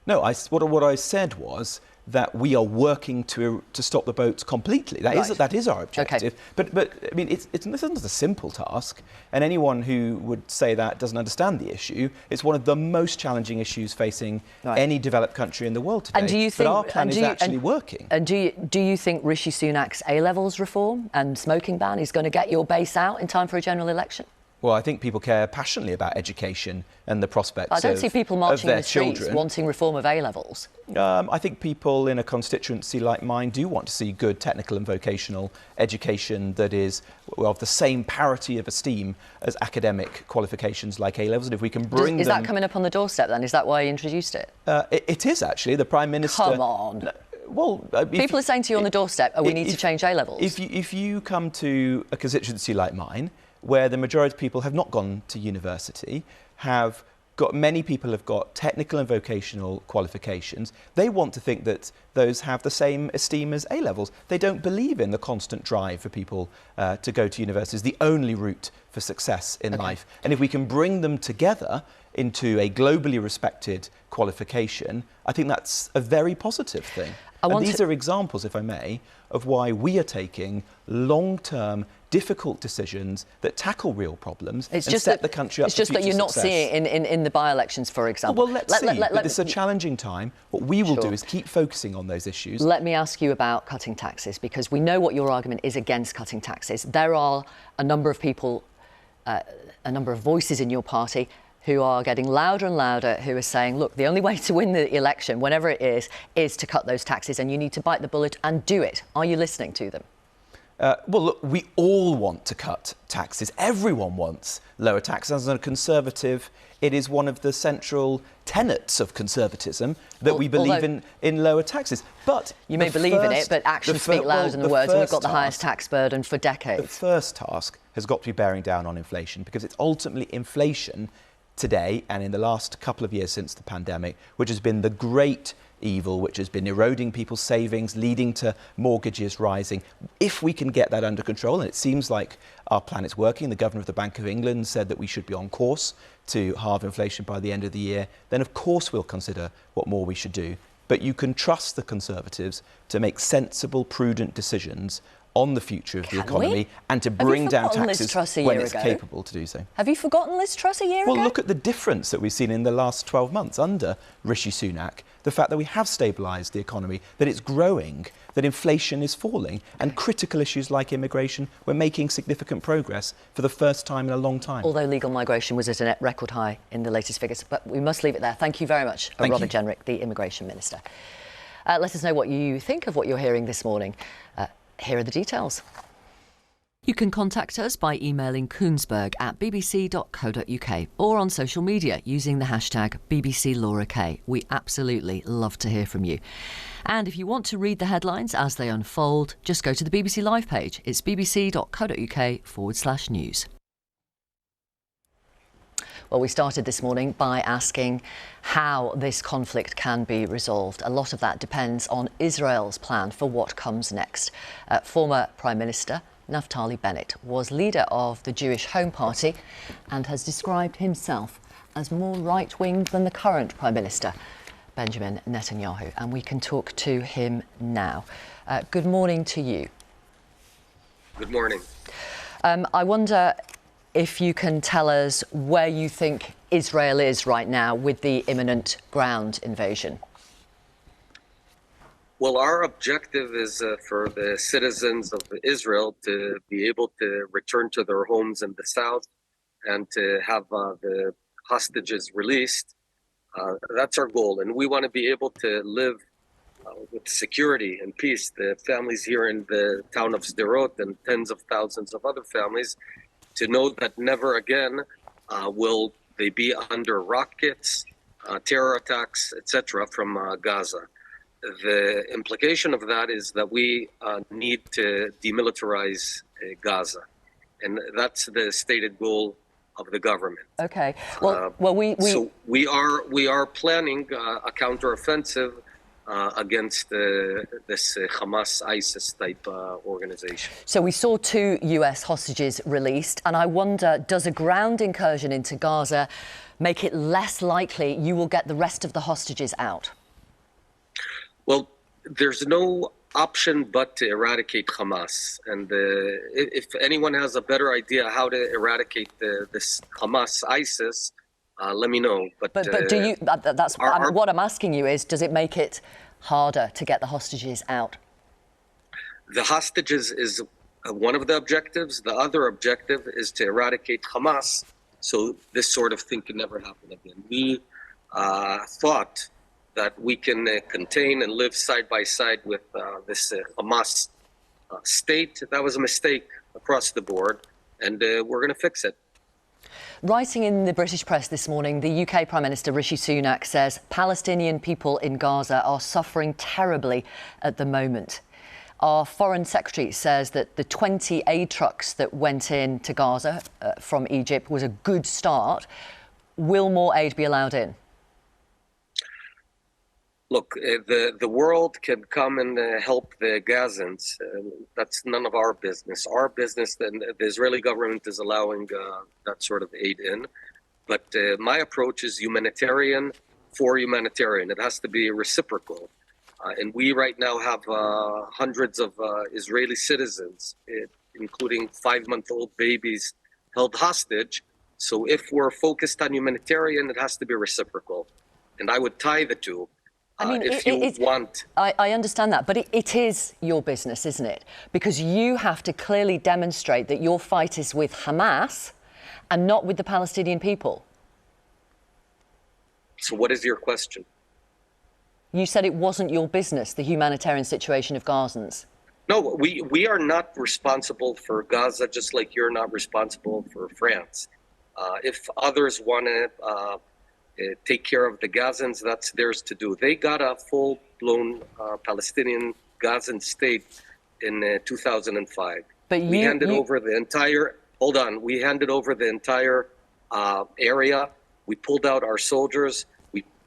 No, what I said was that we are working to stop the boats completely. That is our objective. Okay. But I mean, this isn't a simple task, and anyone who would say that doesn't understand the issue. It's one of the most challenging issues facing any developed country in the world today. And do you think, but our plan is actually working. And do you think Rishi Sunak's A-levels reform and smoking ban is going to get your base out in time for a general election? Well, I think people care passionately about education and the prospects I don't see people marching in the streets children. wanting reform of A-levels. I think people in a constituency like mine do want to see good technical and vocational education that is of the same parity of esteem as academic qualifications like A-levels. And if we can bring Is that coming up on the doorstep then? Is that why you introduced it? It is actually. The Prime Minister... Come on. Well, people are saying to you on the doorstep, we need to change A-levels. If you come to a constituency like mine, where the majority of people have not gone to university, many people have got technical and vocational qualifications. They want to think that those have the same esteem as A-levels. They don't believe in the constant drive for people to go to university as the only route for success in life. And if we can bring them together into a globally respected qualification, I think that's a very positive thing. And these are examples, if I may, of why we are taking long-term, difficult decisions that tackle real problems and set the country up for future success. It's just that you're not seeing it in the by-elections, for example. Well, let's see. But it's a challenging time. What we will do is keep focusing on those issues. Let me ask you about cutting taxes, because we know what your argument is against cutting taxes. There are a number of people, a number of voices in your party who are getting louder and louder, who are saying, look, the only way to win the election, whenever it is to cut those taxes, and you need to bite the bullet and do it. Are you listening to them? Well, look, we all want to cut taxes. Everyone wants lower taxes. As a Conservative, it is one of the central tenets of conservatism that we believe in lower taxes. But you may believe in it, but actions speak louder than the words, and we've got the highest tax burden for decades. The first task has got to be bearing down on inflation, because it's ultimately inflation today and in the last couple of years since the pandemic, which has been the great evil, which has been eroding people's savings, leading to mortgages rising. If we can get that under control, and it seems like our plan is working, the Governor of the Bank of England said that we should be on course to halve inflation by the end of the year, then of course we'll consider what more we should do. But you can trust the Conservatives to make sensible, prudent decisions on the future of the economy and to bring down taxes when it's capable to do so. Have you forgotten Liz Truss a year ago? Well, look at the difference that we've seen in the last 12 months under Rishi Sunak. The fact that we have stabilised the economy, that it's growing, that inflation is falling, and critical issues like immigration, we're making significant progress for the first time in a long time. Although legal migration was at a net record high in the latest figures. But we must leave it there. Thank you very much, Robert Jenrick, the Immigration Minister. Let us know what you think of what you're hearing this morning. Here are the details. You can contact us by emailing kuenssberg@bbc.co.uk or on social media using the hashtag #BBCLauraK. We absolutely love to hear from you. And if you want to read the headlines as they unfold, just go to the BBC Live page. It's bbc.co.uk/news. Well, we started this morning by asking how this conflict can be resolved. A lot of that depends on Israel's plan for what comes next. Former Prime Minister Naftali Bennett was leader of the Jewish Home Party and has described himself as more right-wing than the current Prime Minister, Benjamin Netanyahu. And we can talk to him now. Good morning to you. Good morning. I wonder if you can tell us where you think Israel is right now with the imminent ground invasion. Well, our objective is for the citizens of Israel to be able to return to their homes in the south and to have the hostages released. That's our goal. And we want to be able to live with security and peace. The families here in the town of Sderot and tens of thousands of other families to know that never again will they be under rockets, terror attacks, etc. from Gaza. The implication of that is that we need to demilitarize Gaza. And that's the stated goal of the government. Okay. Well, So we are planning a counteroffensive against this Hamas, ISIS type organization. So we saw 2 US hostages released, and I wonder, does a ground incursion into Gaza make it less likely you will get the rest of the hostages out? Well, there's no option but to eradicate Hamas. And if anyone has a better idea how to eradicate this Hamas, ISIS, let me know. But do you? That's what I'm asking you is, does it make it harder to get the hostages out? The hostages is one of the objectives. The other objective is to eradicate Hamas, so this sort of thing can never happen again. We thought that we can contain and live side by side with this Hamas state. That was a mistake across the board, and we're going to fix it. Writing in the British press this morning, the UK Prime Minister Rishi Sunak says Palestinian people in Gaza are suffering terribly at the moment. Our Foreign Secretary says that the 20 aid trucks that went in to Gaza from Egypt was a good start. Will more aid be allowed in? Look, the world can come and help the Gazans. That's none of our business. Our business, and the Israeli government is allowing that sort of aid in. But my approach is humanitarian for humanitarian. It has to be reciprocal. And we right now have hundreds of Israeli citizens, including 5-month-old babies, held hostage. So if we're focused on humanitarian, it has to be reciprocal. And I would tie the two. I mean, I understand that, but it is your business, isn't it? Because you have to clearly demonstrate that your fight is with Hamas and not with the Palestinian people. So what is your question? You said it wasn't your business, the humanitarian situation of Gazans. No, we are not responsible for Gaza, just like you're not responsible for France. If others want to take care of the Gazans, that's theirs to do. They got a full-blown Palestinian Gazan state in 2005. But we handed over the entire. Hold on, we handed over the entire area. We pulled out our soldiers.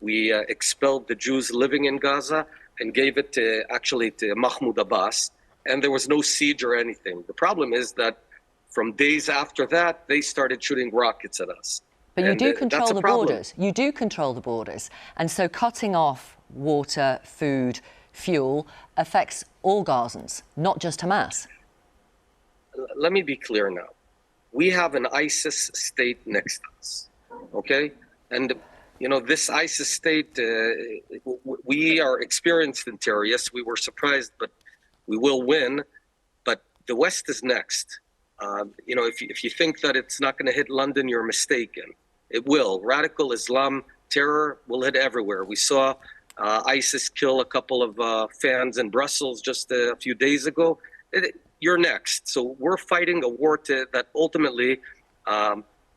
We expelled the Jews living in Gaza and gave it to Mahmoud Abbas. And there was no siege or anything. The problem is that from days after that, they started shooting rockets at us. But you do control the borders. You do control the borders. And so cutting off water, food, fuel affects all Gazans, not just Hamas. Let me be clear now. We have an ISIS state next to us, okay? And, you know, this ISIS state, we are experienced in terror. Yes, we were surprised, but we will win. But the West is next. You know, if you think that it's not going to hit London, you're mistaken. It will. Radical Islam terror will hit everywhere. We saw ISIS kill a couple of fans in Brussels just a few days ago. You're next. So we're fighting a war that ultimately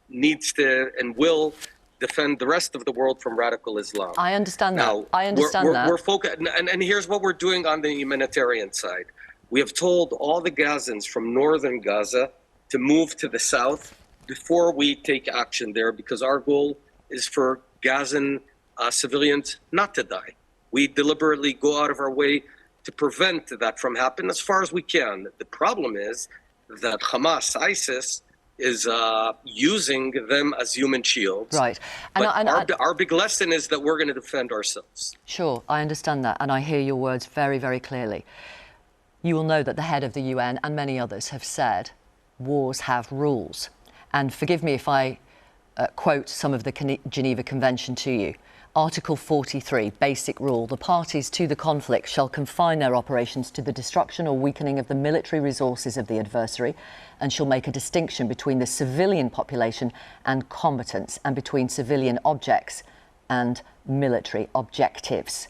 needs to and will defend the rest of the world from radical Islam. I understand that. Now, I understand that. We're focused, and here's what we're doing on the humanitarian side. We have told all the Gazans from northern Gaza to move to the south before we take action there, because our goal is for Gazan civilians not to die. We deliberately go out of our way to prevent that from happening as far as we can. The problem is that Hamas, ISIS, is using them as human shields. Right. But our big lesson is that we're going to defend ourselves. Sure, I understand that, and I hear your words very, very clearly. You will know that the head of the UN and many others have said wars have rules. And forgive me if I quote some of the Geneva Convention to you. Article 43, basic rule. The parties to the conflict shall confine their operations to the destruction or weakening of the military resources of the adversary and shall make a distinction between the civilian population and combatants and between civilian objects and military objectives.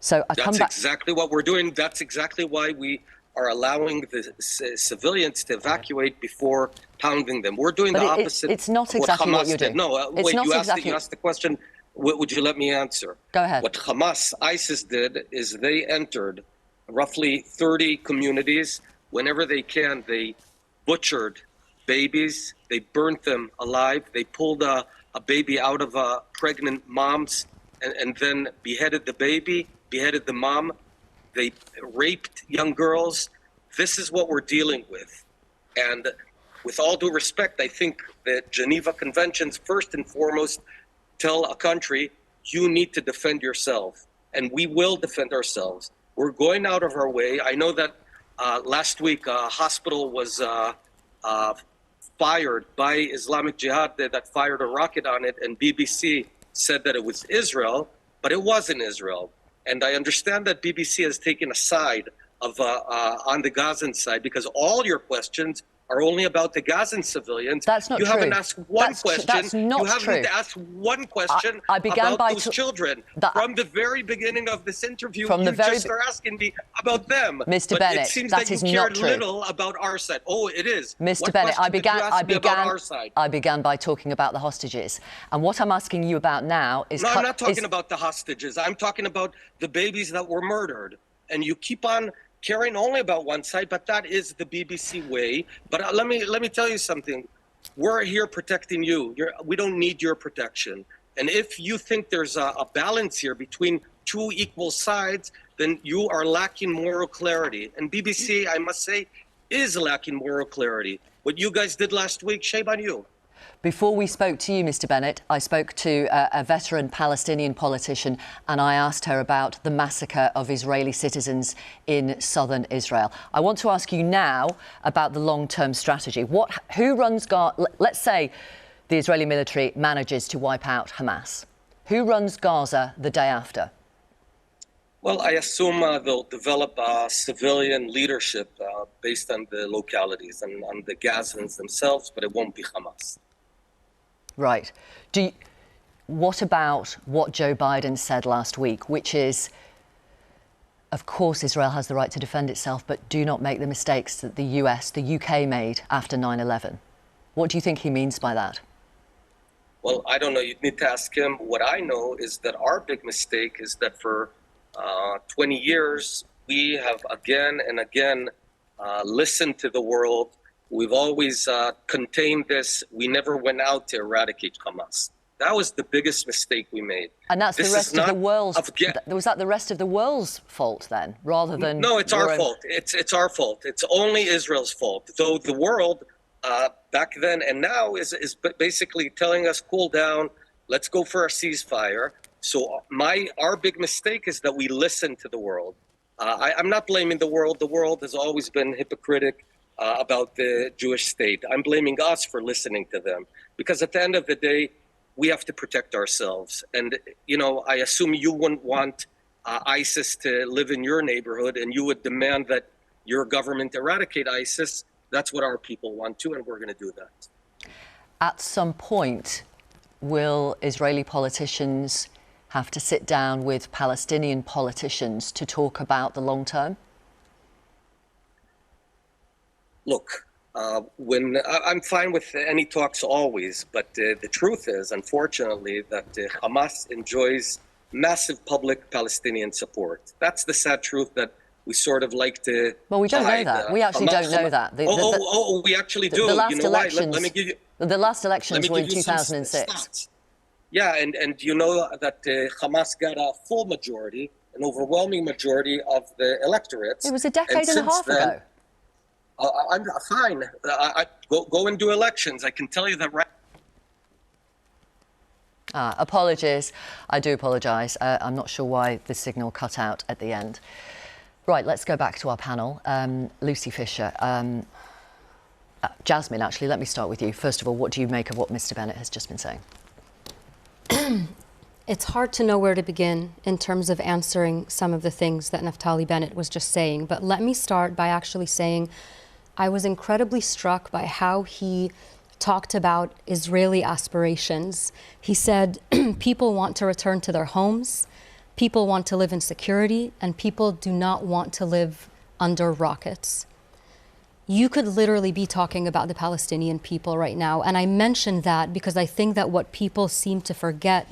So That's exactly what we're doing. That's exactly why we are allowing the civilians to evacuate before pounding them. We're doing the opposite. It's not exactly what you're doing. No, wait, you asked the question. Would you let me answer? Go ahead. What Hamas, ISIS did is they entered roughly 30 communities. Whenever they can, they butchered babies. They burnt them alive. They pulled a baby out of pregnant moms and then beheaded the baby, beheaded the mom. They raped young girls. This is what we're dealing with. And with all due respect, I think that Geneva Conventions, first and foremost, tell a country, you need to defend yourself. And we will defend ourselves. We're going out of our way. I know that last week a hospital was fired by Islamic Jihad that fired a rocket on it, and BBC said that it was Israel, but it wasn't Israel. And I understand that BBC has taken a side of on the Gazan side, because all your questions are only about the Gazan civilians. That's not true. You haven't asked one question. That's not you haven't true. asked one question I began about by those children. From the very beginning of this interview, you just are asking me about them. Mr. But Bennett, it seems that you is care not true. little about our side. Oh, it is. Mr. What Bennett, question did you ask me about our side? I began by talking about the hostages. And what I'm asking you about now is... No, I'm not talking about the hostages. I'm talking about the babies that were murdered. And you keep on caring only about one side, but that is the BBC way. But let me tell you something. We're here protecting you. We don't need your protection. And if you think there's a balance here between two equal sides, then you are lacking moral clarity. And BBC, I must say, is lacking moral clarity. What you guys did last week, shame on you. Before we spoke to you, Mr. Bennett, I spoke to a veteran Palestinian politician, and I asked her about the massacre of Israeli citizens in southern Israel. I want to ask you now about the long-term strategy. Who runs Gaza? Let's say the Israeli military manages to wipe out Hamas. Who runs Gaza the day after? Well, I assume they'll develop civilian leadership based on the localities and on the Gazans themselves, but it won't be Hamas. Right. What about what Joe Biden said last week, which is, of course, Israel has the right to defend itself, but do not make the mistakes that the US, the UK made after 9/11? What do you think he means by that? Well, I don't know. You'd need to ask him. What I know is that our big mistake is that for 20 years, we have again and again listened to the world. We've always contained this. We never went out to eradicate Hamas. That was the biggest mistake we made. And that's the rest of the world's... Was that the rest of the world's fault then, rather than... No, it's our fault. It's our fault. It's only Israel's fault. Though the world back then and now is basically telling us, cool down, let's go for a ceasefire. So our big mistake is that we listen to the world. I'm not blaming the world. The world has always been hypocritic about the Jewish state. I'm blaming us for listening to them, because at the end of the day, we have to protect ourselves. And, you know, I assume you wouldn't want ISIS to live in your neighborhood, and you would demand that your government eradicate ISIS. That's what our people want to, and we're going to do that. At some point, will Israeli politicians have to sit down with Palestinian politicians to talk about the long term? Look, when I'm fine with any talks always, but the truth is, unfortunately, that Hamas enjoys massive public Palestinian support. That's the sad truth, that we sort of like to. Well, we don't know that. We actually don't know that. We actually do. The last you know elections. Let me give you. The last elections were in 2006. Yeah, and you know that Hamas got a full majority, an overwhelming majority of the electorate. It was a decade and a half ago. I'm fine. I go and do elections. I can tell you that right. Apologies. I do apologise. I'm not sure why the signal cut out at the end. Right, let's go back to our panel. Lucy Fisher. Jasmine, actually, let me start with you. First of all, what do you make of what Mr. Bennett has just been saying? It's hard to know where to begin in terms of answering some of the things that Naftali Bennett was just saying. But let me start by actually saying I was incredibly struck by how he talked about Israeli aspirations. He said people want to return to their homes, people want to live in security, and people do not want to live under rockets. You could literally be talking about the Palestinian people right now. And I mentioned that because I think that what people seem to forget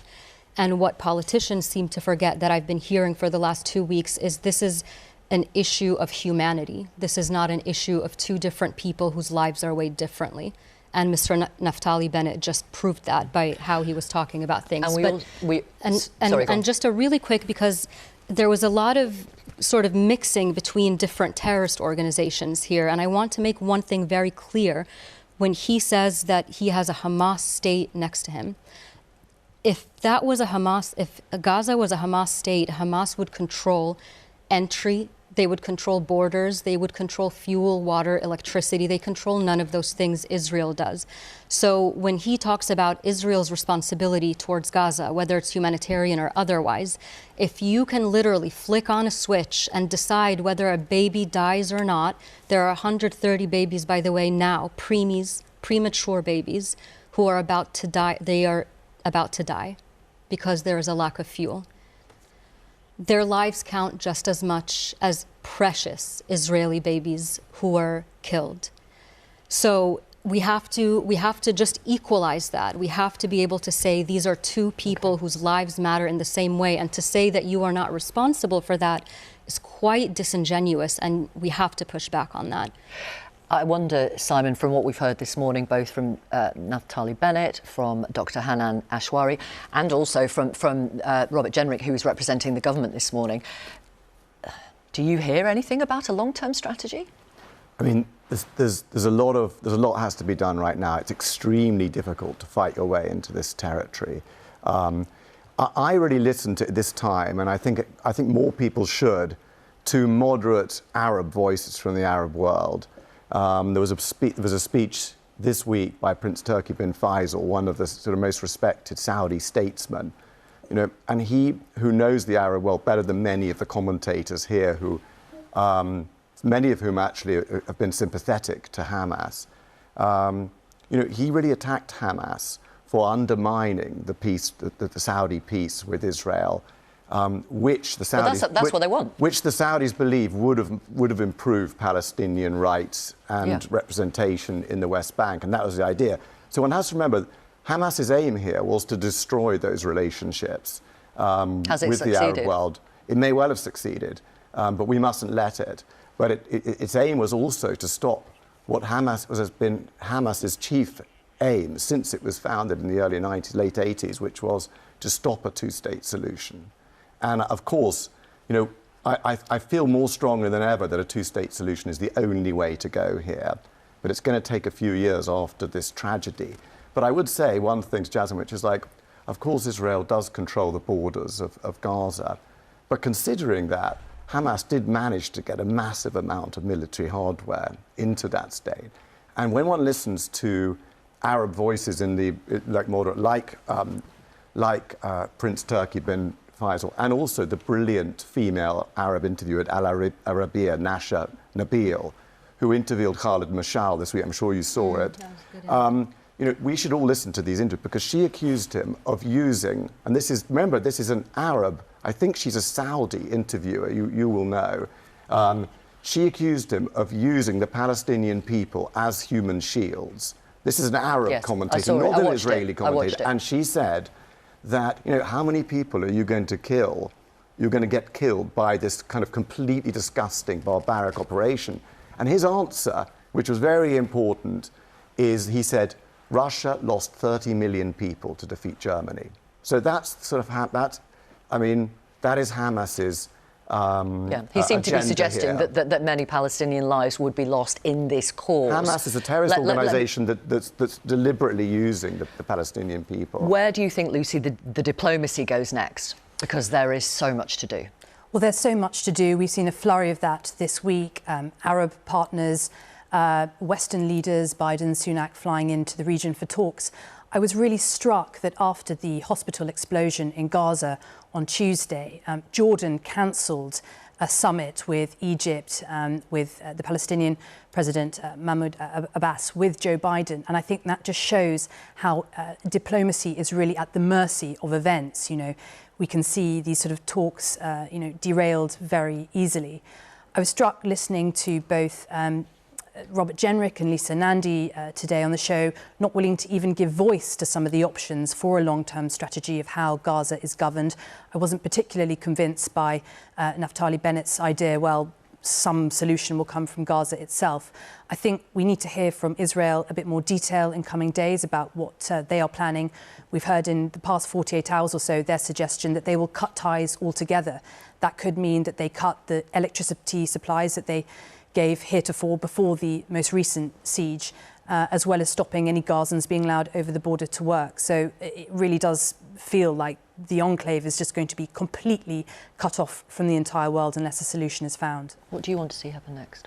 and what politicians seem to forget that I've been hearing for the last 2 weeks is this is an issue of humanity. This is not an issue of two different people whose lives are weighed differently. And Mr. Naftali Bennett just proved that by how he was talking about things. And just a really quick, because there was a lot of sort of mixing between different terrorist organizations here. And I want to make one thing very clear. When he says that he has a Hamas state next to him, if Gaza was a Hamas state, Hamas would control entry, they would control borders, they would control fuel, water, electricity. They control none of those things. Israel does. So when he talks about Israel's responsibility towards Gaza, whether it's humanitarian or otherwise, if you can literally flick on a switch and decide whether a baby dies or not, there are 130 babies, by the way, now, preemies, premature babies, who are about to die. They are about to die because there is a lack of fuel. Their lives count just as much as precious Israeli babies who are killed. So we have to just equalize that. We have to be able to say these are two people whose lives matter in the same way. And to say that you are not responsible for that is quite disingenuous, and we have to push back on that. I wonder, Simon, from what we've heard this morning, both from Naftali Bennett, from Dr. Hanan Ashwari, and also from Robert Jenrick, who is representing the government this morning, do you hear anything about a long-term strategy? I mean, there's a lot has to be done right now. It's extremely difficult to fight your way into this territory. I really listened to this time, and I think more people should, to moderate Arab voices from the Arab world. There was a speech this week by Prince Turki bin Faisal, one of the sort of most respected Saudi statesmen, and he, who knows the Arab world better than many of the commentators here, who many of whom actually have been sympathetic to Hamas. He really attacked Hamas for undermining the peace, the Saudi peace with Israel. Which the Saudis, that's what they want. Which the Saudis believe would have improved Palestinian rights and representation in the West Bank, and that was the idea. So one has to remember, Hamas's aim here was to destroy those relationships with the Arab world. It may well have succeeded, but we mustn't let it. But its aim was also to stop what has been Hamas's chief aim since it was founded in the early 90s, late 80s, which was to stop a two-state solution. And of course, I feel more strongly than ever that a two-state solution is the only way to go here. But it's going to take a few years after this tragedy. But I would say one thing, Jasmine, which is of course, Israel does control the borders of Gaza. But considering that, Hamas did manage to get a massive amount of military hardware into that state. And when one listens to Arab voices in the like Prince Turki bin Faisal, and also the brilliant female Arab interviewer at Al Arabiya, Nasha Nabil, who interviewed Khalid Mashal this week. I'm sure you saw it. We should all listen to these interviews because she accused him of using, and this is an Arab, I think she's a Saudi interviewer, you will know. She accused him of using the Palestinian people as human shields. This is an Arab commentator, not an Israeli commentator. And she said that, how many people are you going to kill, you're going to get killed by this kind of completely disgusting, barbaric operation. And his answer, which was very important, is he said, Russia lost 30 million people to defeat Germany. So that's sort of, that is Hamas's he seemed to be suggesting that many Palestinian lives would be lost in this cause. Hamas is a terrorist organisation that's deliberately using the Palestinian people. Where do you think, Lucy, the diplomacy goes next? Because there is so much to do. Well, there's so much to do. We've seen a flurry of that this week. Arab partners, Western leaders, Biden, Sunak flying into the region for talks. I was really struck that after the hospital explosion in Gaza on Tuesday, Jordan cancelled a summit with Egypt, with the Palestinian President Mahmoud Abbas, with Joe Biden. And I think that just shows how diplomacy is really at the mercy of events. You know, we can see these sort of talks, derailed very easily. I was struck listening to both Robert Jenrick and Lisa Nandy today on the show, not willing to even give voice to some of the options for a long-term strategy of how Gaza is governed. I wasn't particularly convinced by Naftali Bennett's idea, well, some solution will come from Gaza itself. I think we need to hear from Israel a bit more detail in coming days about what they are planning. We've heard in the past 48 hours or so their suggestion that they will cut ties altogether. That could mean that they cut the electricity supplies that they gave heretofore before the most recent siege, as well as stopping any Gazans being allowed over the border to work. So it really does feel like the enclave is just going to be completely cut off from the entire world unless a solution is found. What do you want to see happen next?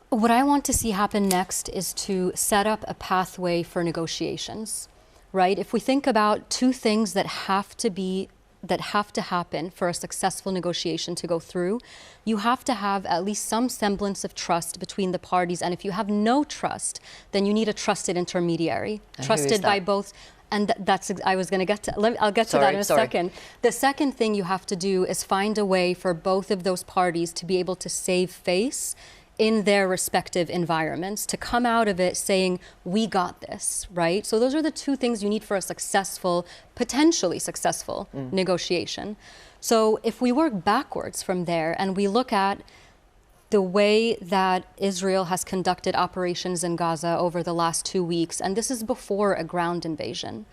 What I want to see happen next is to set up a pathway for negotiations, right? If we think about two things that have to happen for a successful negotiation to go through, you have to have at least some semblance of trust between the parties. And if you have no trust, then you need a trusted intermediary, trusted by both. And that's, I was going to get to, I'll get to that in a second. The second thing you have to do is find a way for both of those parties to be able to save face in their respective environments, to come out of it saying, we got this, right? So those are the two things you need for a successful, potentially successful negotiation. So if we work backwards from there and we look at the way that Israel has conducted operations in Gaza over the last 2 weeks, and this is before a ground invasion,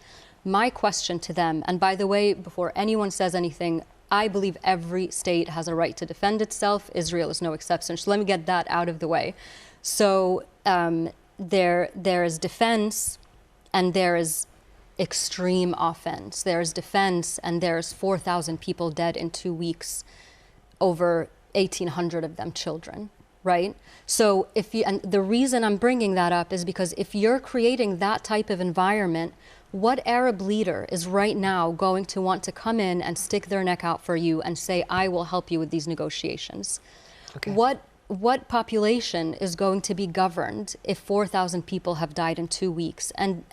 my question to them, and by the way, before anyone says anything, I believe every state has a right to defend itself. Israel is no exception. So let me get that out of the way. So there is defense and there is extreme offense. There is defense and there's 4,000 people dead in 2 weeks, over 1,800 of them children, right? So and the reason I'm bringing that up is because if you're creating that type of environment, what Arab leader is right now going to want to come in and stick their neck out for you and say, I will help you with these negotiations? Okay. What population is going to be governed if 4,000 people have died in 2 weeks? And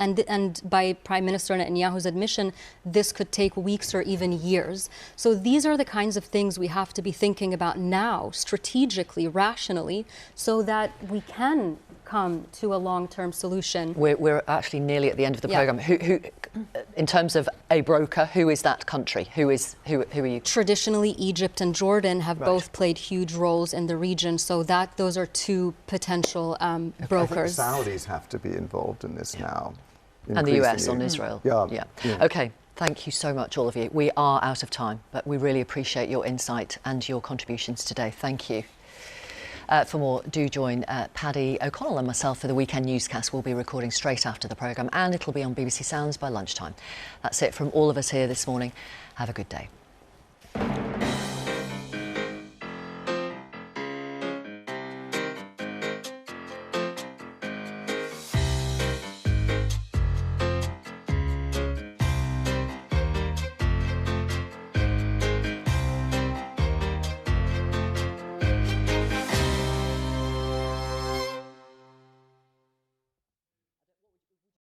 by Prime Minister Netanyahu's admission, this could take weeks or even years. So these are the kinds of things we have to be thinking about now, strategically, rationally, so that we can come to a long-term solution. We're actually nearly at the end of the programme. Who, in terms of a broker, who is that country? Who are you? Traditionally, Egypt and Jordan have both played huge roles in the region, so those are two potential brokers. I think the Saudis have to be involved in this now. And the US on Israel. Yeah. Okay. Thank you so much, all of you. We are out of time, but we really appreciate your insight and your contributions today. Thank you. For more, do join Paddy O'Connell and myself for the weekend newscast. We'll be recording straight after the programme and it'll be on BBC Sounds by lunchtime. That's it from all of us here this morning. Have a good day.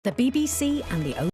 The BBC and the